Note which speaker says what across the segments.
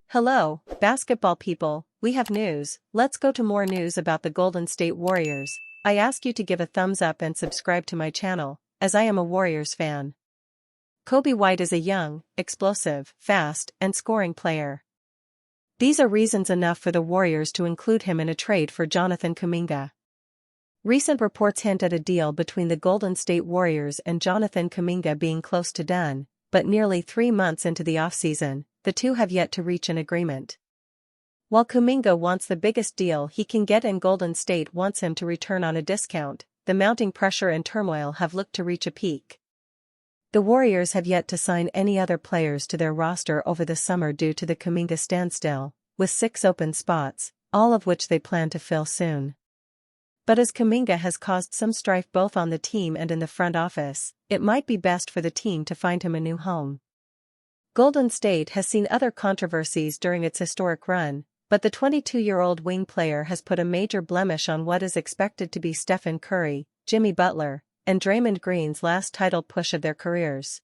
Speaker 1: Hello, basketball people, we have news. Let's go to more news about the Golden State Warriors. I ask you to give a thumbs up and subscribe to my channel, as I am a Warriors fan. Coby White is a young, explosive, fast, and scoring player. These are reasons enough for the Warriors to include him in a trade for Jonathan Kuminga. Recent reports hint at a deal between the Golden State Warriors and Jonathan Kuminga being close to done, but nearly 3 months into the offseason, the two have yet to reach an agreement. While Kuminga wants the biggest deal he can get and Golden State wants him to return on a discount, the mounting pressure and turmoil have looked to reach a peak. The Warriors have yet to sign any other players to their roster over the summer due to the Kuminga standstill, with 6 open spots, all of which they plan to fill soon. But as Kuminga has caused some strife both on the team and in the front office, it might be best for the team to find him a new home. Golden State has seen other controversies during its historic run, but the 22-year-old wing player has put a major blemish on what is expected to be Stephen Curry, Jimmy Butler, and Draymond Green's last title push of their careers.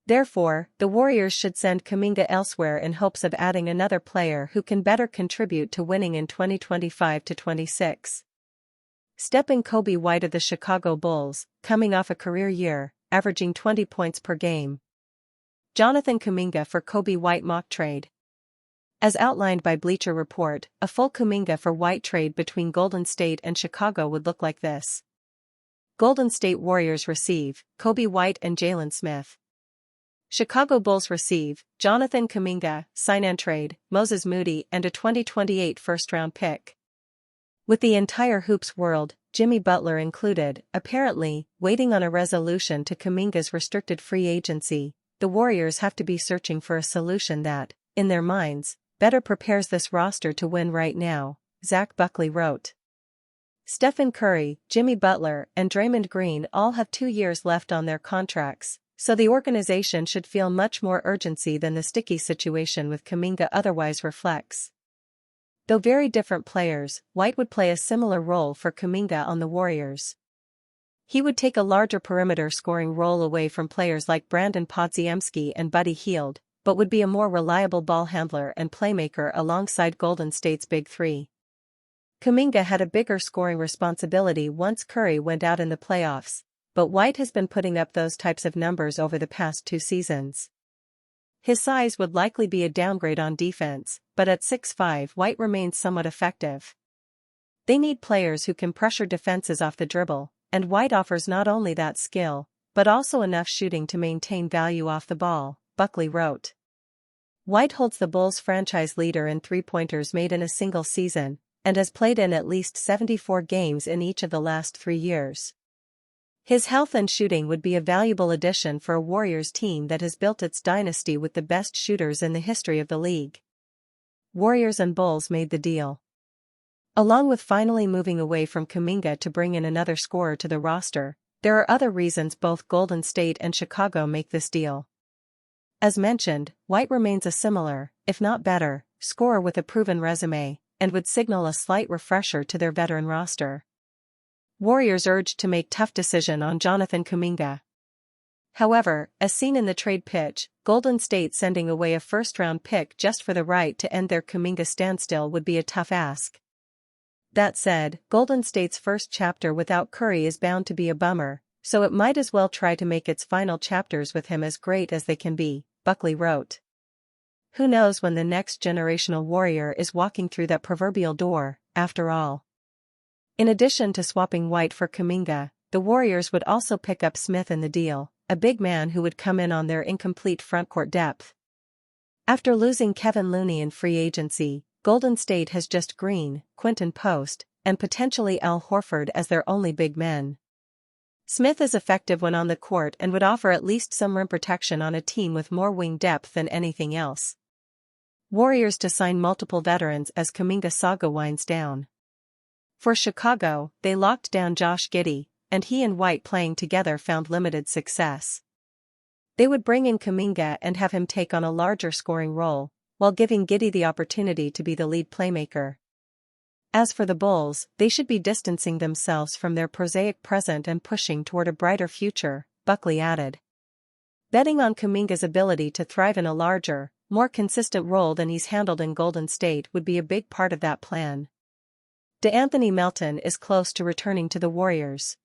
Speaker 1: Therefore, the Warriors should send Kuminga elsewhere in hopes of adding another player who can better contribute to winning in 2025-26. Step in Coby White of the Chicago Bulls, coming off a career year, averaging 20 points per game. Jonathan Kuminga for Coby White mock trade. As outlined by Bleacher Report, a full Kuminga for White trade between Golden State and Chicago would look like this. Golden State Warriors receive Coby White and Jalen Smith. Chicago Bulls receive Jonathan Kuminga, sign-and trade, Moses Moody and a 2028 first-round pick. With the entire hoops world, Jimmy Butler included, apparently, waiting on a resolution to Kuminga's restricted free agency, the Warriors have to be searching for a solution that, in their minds, better prepares this roster to win right now, Zach Buckley wrote. Stephen Curry, Jimmy Butler, and Draymond Green all have 2 years left on their contracts, so the organization should feel much more urgency than the sticky situation with Kuminga otherwise reflects. Though very different players, White would play a similar role for Kuminga on the Warriors. He would take a larger perimeter scoring role away from players like Brandon Podziemski and Buddy Hield, but would be a more reliable ball handler and playmaker alongside Golden State's Big Three. Kuminga had a bigger scoring responsibility once Curry went out in the playoffs, but White has been putting up those types of numbers over the past 2 seasons. His size would likely be a downgrade on defense, but at 6'5" White remains somewhat effective. They need players who can pressure defenses off the dribble, and White offers not only that skill, but also enough shooting to maintain value off the ball, Buckley wrote. White holds the Bulls' franchise leader in three-pointers made in a single season, and has played in at least 74 games in each of the last 3 years. His health and shooting would be a valuable addition for a Warriors team that has built its dynasty with the best shooters in the history of the league. Warriors and Bulls made the deal. Along with finally moving away from Kuminga to bring in another scorer to the roster, there are other reasons both Golden State and Chicago make this deal. As mentioned, White remains a similar, if not better, scorer with a proven resume, and would signal a slight refresher to their veteran roster. Warriors urged to make tough decision on Jonathan Kuminga. However, as seen in the trade pitch, Golden State sending away a first-round pick just for the right to end their Kuminga standstill would be a tough ask. That said, Golden State's first chapter without Curry is bound to be a bummer, so it might as well try to make its final chapters with him as great as they can be, Buckley wrote. Who knows when the next generational Warrior is walking through that proverbial door, after all. In addition to swapping White for Kuminga, the Warriors would also pick up Smith in the deal, a big man who would come in on their incomplete frontcourt depth. After losing Kevin Looney in free agency, Golden State has just Green, Quinton Post, and potentially Al Horford as their only big men. Smith is effective when on the court and would offer at least some rim protection on a team with more wing depth than anything else. Warriors to sign multiple veterans as Kuminga saga winds down. For Chicago, they locked down Josh Giddey, and he and White playing together found limited success. They would bring in Kuminga and have him take on a larger scoring role, while giving Giddey the opportunity to be the lead playmaker. As for the Bulls, they should be distancing themselves from their prosaic present and pushing toward a brighter future, Buckley added. Betting on Kuminga's ability to thrive in a larger, more consistent role than he's handled in Golden State would be a big part of that plan. DeAnthony Melton is close to returning to the Warriors.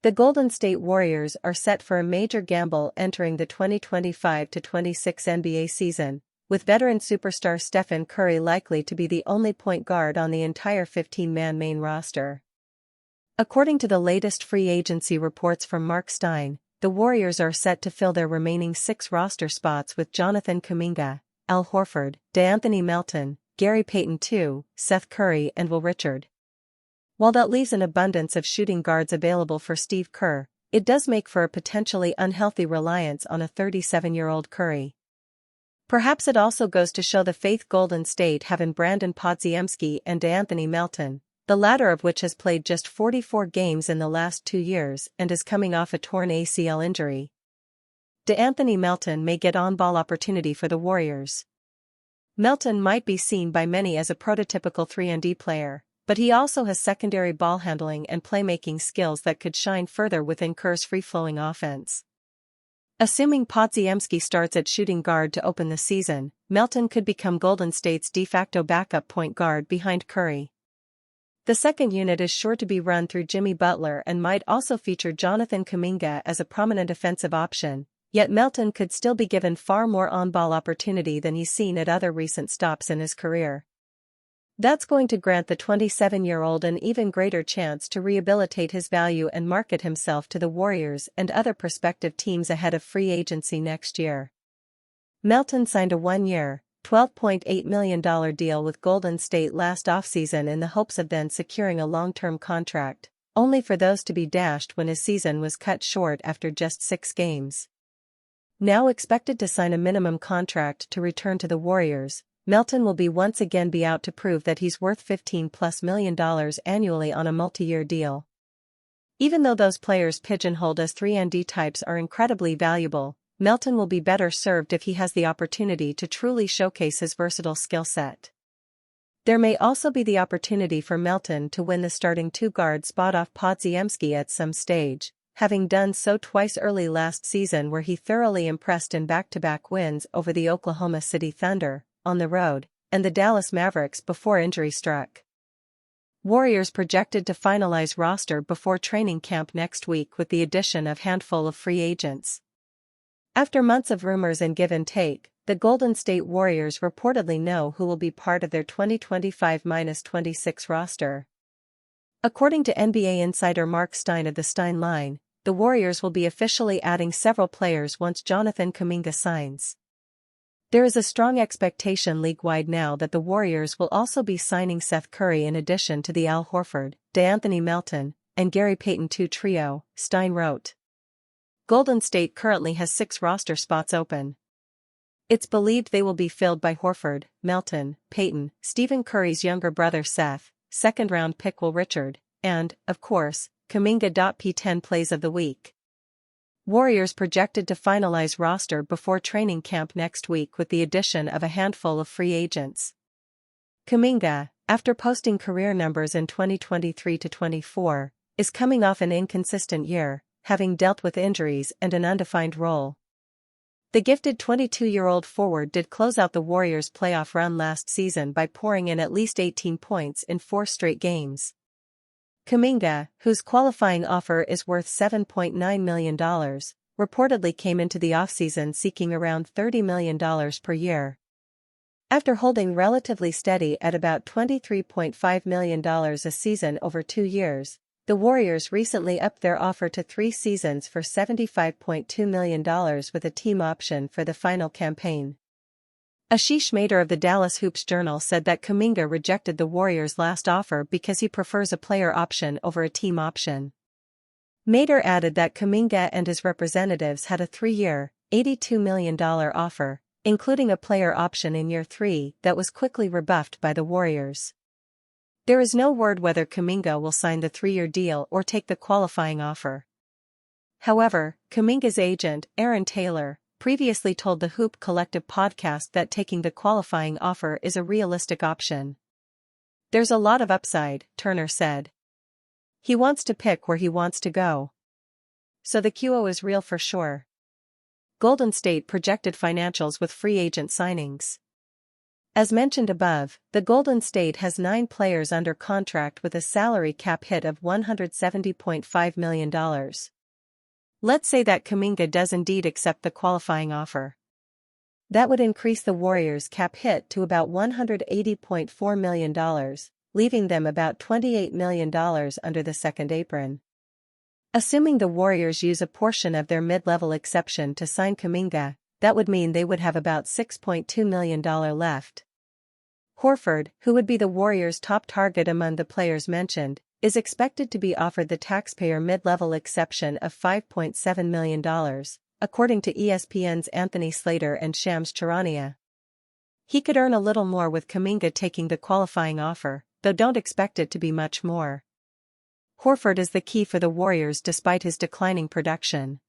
Speaker 1: The Golden State Warriors are set for a major gamble entering the 2025-26 NBA season, with veteran superstar Stephen Curry likely to be the only point guard on the entire 15-man main roster. According to the latest free agency reports from Mark Stein, the Warriors are set to fill their remaining 6 roster spots with Jonathan Kuminga, Al Horford, DeAnthony Melton, Gary Payton II, Seth Curry and Will Richard. While that leaves an abundance of shooting guards available for Steve Kerr, it does make for a potentially unhealthy reliance on a 37-year-old Curry. Perhaps it also goes to show the faith Golden State have in Brandon Podziemski and DeAnthony Melton, the latter of which has played just 44 games in the last 2 years and is coming off a torn ACL injury. DeAnthony Melton may get on-ball opportunity for the Warriors. Melton might be seen by many as a prototypical 3-and-D player, but he also has secondary ball handling and playmaking skills that could shine further within Kerr's free-flowing offense. Assuming Podziemski starts at shooting guard to open the season, Melton could become Golden State's de facto backup point guard behind Curry. The second unit is sure to be run through Jimmy Butler and might also feature Jonathan Kuminga as a prominent offensive option, yet Melton could still be given far more on-ball opportunity than he's seen at other recent stops in his career. That's going to grant the 27-year-old an even greater chance to rehabilitate his value and market himself to the Warriors and other prospective teams ahead of free agency next year. Melton signed a 1-year, $12.8 million deal with Golden State last offseason in the hopes of then securing a long-term contract, only for those to be dashed when his season was cut short after just 6 games. Now expected to sign a minimum contract to return to the Warriors, Melton will once again be out to prove that he's worth $15+ million annually on a multi-year deal. Even though those players pigeonholed as 3-and-D types are incredibly valuable, Melton will be better served if he has the opportunity to truly showcase his versatile skill set. There may also be the opportunity for Melton to win the starting 2-guard spot off Podziemski at some stage, having done so twice early last season where he thoroughly impressed in back-to-back wins over the Oklahoma City Thunder, on the road, and the Dallas Mavericks before injury struck. Warriors projected to finalize roster before training camp next week with the addition of handful of free agents. After months of rumors and give and take, the Golden State Warriors reportedly know who will be part of their 2025-26 roster. According to NBA insider Mark Stein of the Stein Line, the Warriors will be officially adding several players once Jonathan Kuminga signs. There is a strong expectation league-wide now that the Warriors will also be signing Seth Curry in addition to the Al Horford, DeAnthony Melton, and Gary Payton II trio, Stein wrote. Golden State currently has 6 roster spots open. It's believed they will be filled by Horford, Melton, Payton, Stephen Curry's younger brother Seth, second-round pick Will Richard, and, of course, Kuminga. P10 plays of the week. Warriors projected to finalize roster before training camp next week with the addition of a handful of free agents. Kuminga, after posting career numbers in 2023-24, is coming off an inconsistent year, having dealt with injuries and an undefined role. The gifted 22-year-old forward did close out the Warriors' playoff run last season by pouring in at least 18 points in 4 straight games. Kuminga, whose qualifying offer is worth $7.9 million, reportedly came into the offseason seeking around $30 million per year. After holding relatively steady at about $23.5 million a season over 2 years, the Warriors recently upped their offer to 3 seasons for $75.2 million with a team option for the final campaign. Ashish Mader of the Dallas Hoops Journal said that Kuminga rejected the Warriors' last offer because he prefers a player option over a team option. Mader added that Kuminga and his representatives had a 3-year, $82 million offer, including a player option in year 3 that was quickly rebuffed by the Warriors. There is no word whether Kuminga will sign the 3-year deal or take the qualifying offer. However, Kuminga's agent, Aaron Taylor, previously told the Hoop Collective podcast that taking the qualifying offer is a realistic option. There's a lot of upside, Turner said. He wants to pick where he wants to go. So the QO is real for sure. Golden State projected financials with free agent signings. As mentioned above, the Golden State has 9 players under contract with a salary cap hit of $170.5 million. Let's say that Kuminga does indeed accept the qualifying offer. That would increase the Warriors' cap hit to about $180.4 million, leaving them about $28 million under the second apron. Assuming the Warriors use a portion of their mid-level exception to sign Kuminga, that would mean they would have about $6.2 million left. Horford, who would be the Warriors' top target among the players mentioned, is expected to be offered the taxpayer mid-level exception of $5.7 million, according to ESPN's Anthony Slater and Shams Charania. He could earn a little more with Kuminga taking the qualifying offer, though don't expect it to be much more. Horford is the key for the Warriors despite his declining production.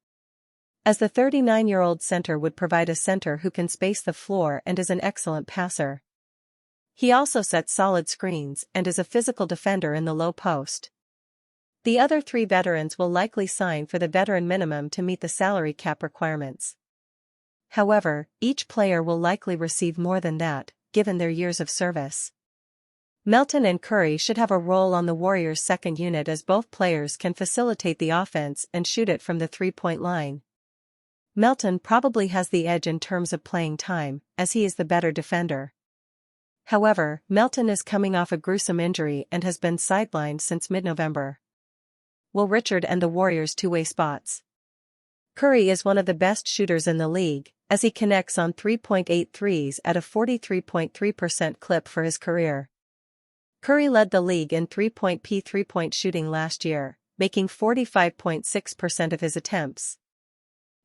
Speaker 1: As the 39-year-old center would provide a center who can space the floor and is an excellent passer. He also sets solid screens and is a physical defender in the low post. The other 3 veterans will likely sign for the veteran minimum to meet the salary cap requirements. However, each player will likely receive more than that, given their years of service. Melton and Curry should have a role on the Warriors' second unit as both players can facilitate the offense and shoot it from the three-point line. Melton probably has the edge in terms of playing time, as he is the better defender. However, Melton is coming off a gruesome injury and has been sidelined since mid-November. Will Richard and the Warriors' two-way spots? Curry is one of the best shooters in the league, as he connects on 3.8 threes at a 43.3% clip for his career. Curry led the league in three-point shooting last year, making 45.6% of his attempts.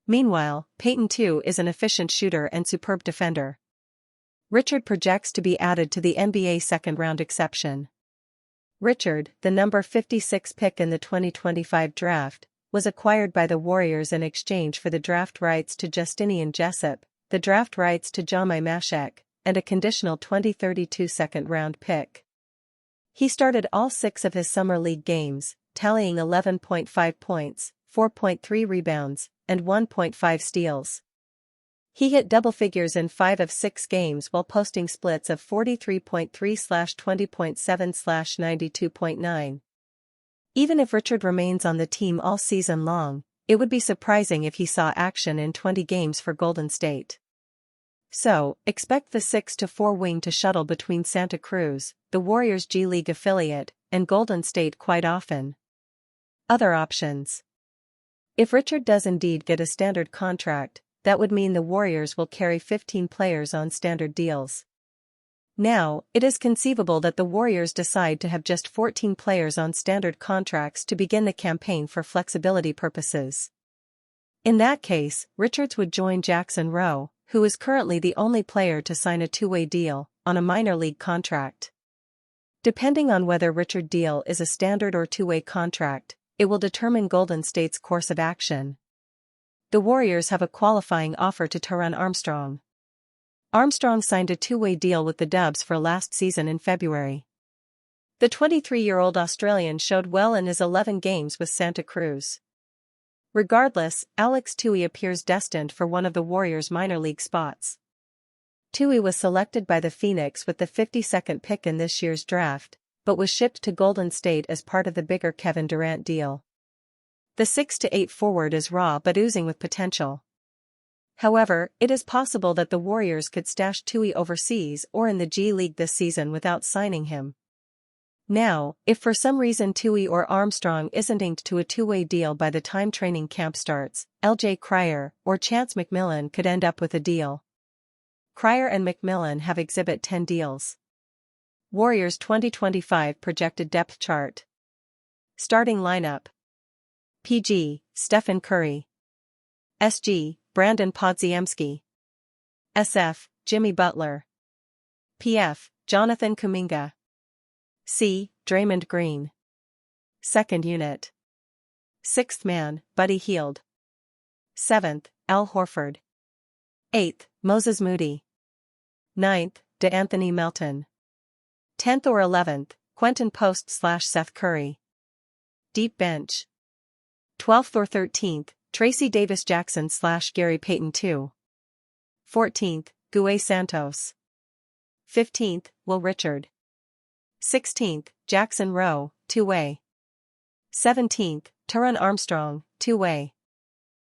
Speaker 1: Meanwhile, Payton too is an efficient shooter and superb defender. Richard projects to be added to the NBA second-round exception. Richard, the number 56 pick in the 2025 draft, was acquired by the Warriors in exchange for the draft rights to Justinian Jessup, the draft rights to Jamai Mashek, and a conditional 2032 second-round pick. He started all 6 of his summer league games, tallying 11.5 points, 4.3 rebounds, and 1.5 steals. He hit double figures in 5 of 6 games while posting splits of 43.3/20.7/92.9. Even if Richard remains on the team all season long, it would be surprising if he saw action in 20 games for Golden State. So, expect the 6-4 wing to shuttle between Santa Cruz, the Warriors' G League affiliate, and Golden State quite often. Other options. If Richard does indeed get a standard contract, that would mean the Warriors will carry 15 players on standard deals. Now, it is conceivable that the Warriors decide to have just 14 players on standard contracts to begin the campaign for flexibility purposes. In that case, Richards would join Jackson Rowe, who is currently the only player to sign a two-way deal, on a minor league contract. Depending on whether Richard's deal is a standard or two-way contract, it will determine Golden State's course of action. The Warriors have a qualifying offer to Taran Armstrong. Armstrong signed a two-way deal with the Dubs for last season in February. The 23-year-old Australian showed well in his 11 games with Santa Cruz. Regardless, Alex Tui appears destined for one of the Warriors' minor league spots. Tui was selected by the Phoenix with the 52nd pick in this year's draft, but was shipped to Golden State as part of the bigger Kevin Durant deal. The 6'8" forward is raw but oozing with potential. However, it is possible that the Warriors could stash Tui overseas or in the G League this season without signing him. Now, if for some reason Tui or Armstrong isn't inked to a two-way deal by the time training camp starts, LJ Cryer or Chance McMillan could end up with a deal. Cryer and McMillan have Exhibit 10 deals. Warriors 2025 projected depth chart. Starting lineup. PG, Stephen Curry. SG, Brandon Podziemski. SF, Jimmy Butler. PF, Jonathan Kuminga. C, Draymond Green. Second unit. Sixth man, Buddy Hield. 7th, Al Horford. 8th, Moses Moody. 9th, DeAnthony Melton. 10th or 11th, Quentin Post/Seth Curry. Deep bench. 12th or 13th, Tracy Davis Jackson / Gary Payton 2. 14th, Guay Santos. 15th, Will Richard. 16th, Jackson Rowe, 2-way. 17th, Taron Armstrong, 2-way.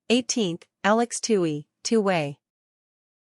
Speaker 1: 18th, Alex Tui, 2-way.